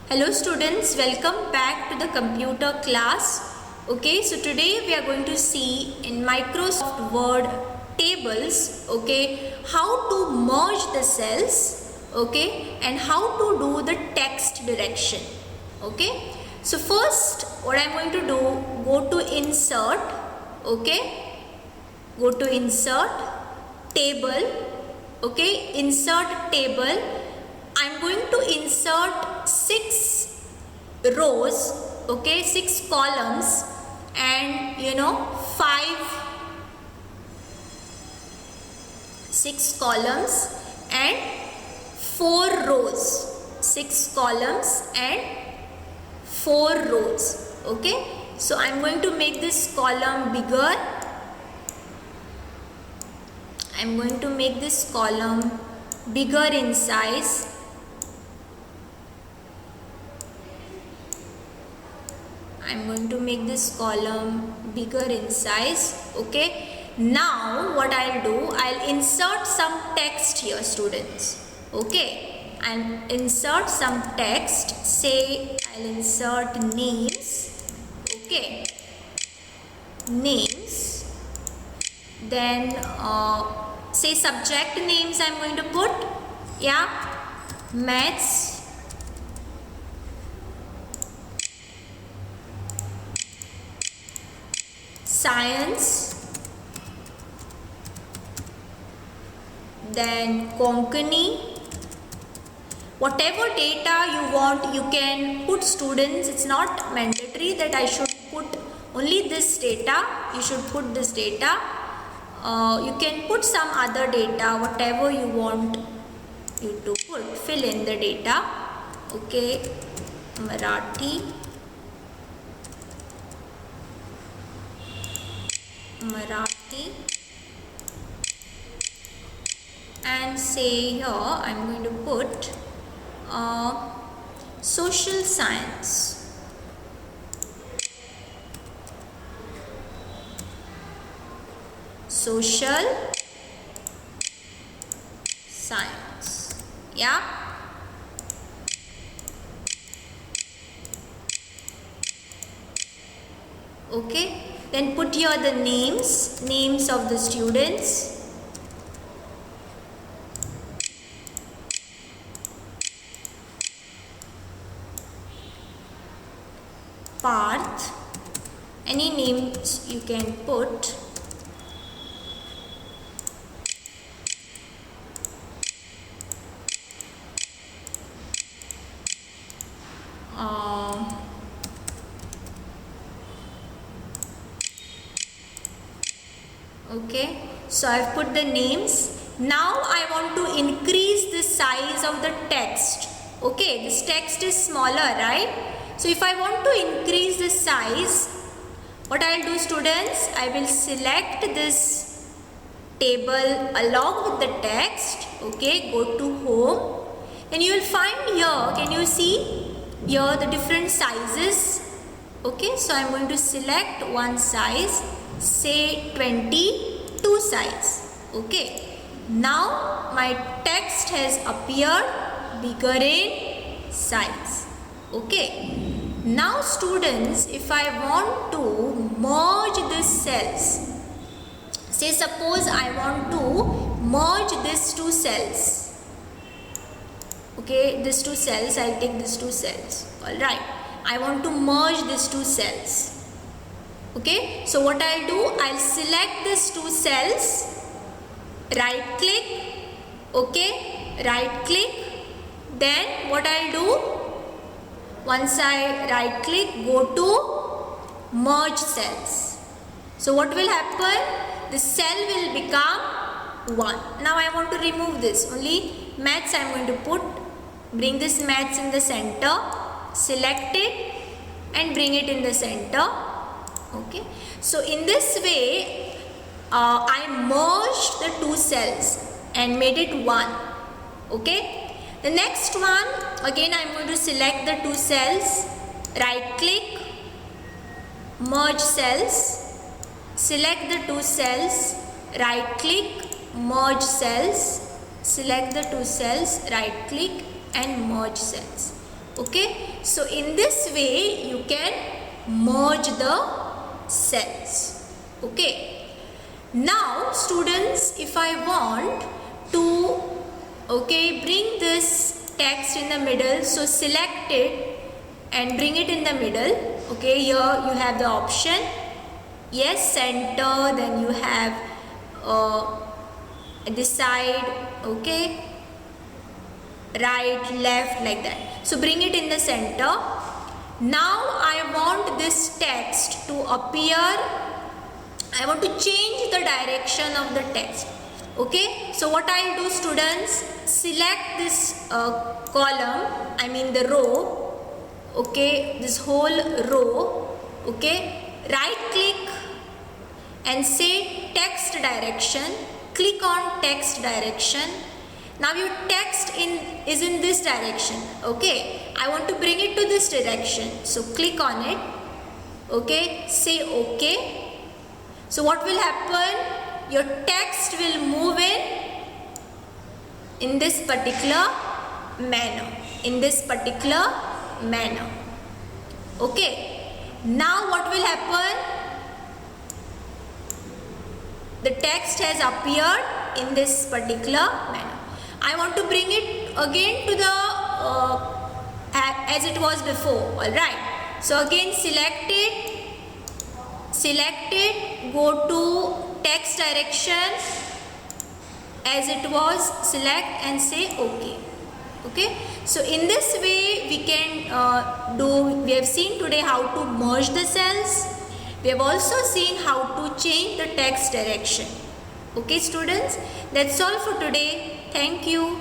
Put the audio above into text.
Hello students, welcome back to the computer class. Okay, so today we are going to see in Microsoft Word tables, okay, how to merge the cells, okay, and how to do the text direction. Okay, so first what I am going to do, go to insert, okay, go to insert table, okay, insert table. I'm going to insert 6 rows, okay, 6 columns and 6 columns and 4 rows, 6 columns and 4 rows, okay. So I'm going to make this column bigger. I'm going to make this column bigger in size. I'm going to make this column bigger in size, okay. Now what I'll do, I'll insert some text here students, okay. I'll insert some text, say I'll insert names, okay, names, then say subject names I'm going to put, yeah, maths, science, then Konkani. Whatever data you want, you can put students. It's not mandatory that I should put only this data. You should put this data. You can put some other data, whatever you want you to put. Fill in the data. Okay, Marathi, and say here I'm going to put social science, social science, yeah. Okay, then put here the names of the students. Parth, any names you can put. Okay, so I've put the names. Now I want to increase the size of the text. Okay, this text is smaller, right? So if I want to increase the size, what I'll do students, I will select this table along with the text. Okay, go to home. Then you will find here, can you see here the different sizes? Okay, so I'm going to select one size, say 22 size. Okay, now my text has appeared bigger in size. Okay, now students, if I want to merge these cells, say suppose I want to merge these 2 cells. Okay, these 2 cells, I'll take these 2 cells. Alright, I want to merge these 2 cells. Okay, so what I'll do, I'll select these 2 cells, right click, okay, right click, then what I'll do, once I right click, go to merge cells. So what will happen, the cell will become 1. Now I want to remove this, only maths I am going to put, bring this maths in the center, select it and bring it in the center. Okay, so in this way I merged the 2 cells and made it 1. Okay, the next one, again I am going to select the 2 cells, right click, merge cells, select the 2 cells, right click, merge cells, select the 2 cells, right click and merge cells. Okay, so in this way you can merge the cells. Okay, now students, if I want to bring this text in the middle, so select it and bring it in the middle. Okay, here you have the option, yes, center, then you have this side, okay, right, left, like that. So bring it in the center. Now I want this text to appear, I want to change the direction of the text. Okay, so what I'll do, students, select this column, I mean the row, okay, this whole row, okay, right click and say text direction, click on text direction. Now your text is in this direction, okay, I want to bring it to this direction, so click on it, okay, say okay. So what will happen? Your text will move in this particular manner, okay. Now what will happen? The text has appeared in this particular manner. I want to bring it again to the as it was before. Alright, so again select it, go to text direction as it was, select and say okay. Okay, so in this way we can we have seen today how to merge the cells. We have also seen how to change the text direction. Okay students, that's all for today. Thank you.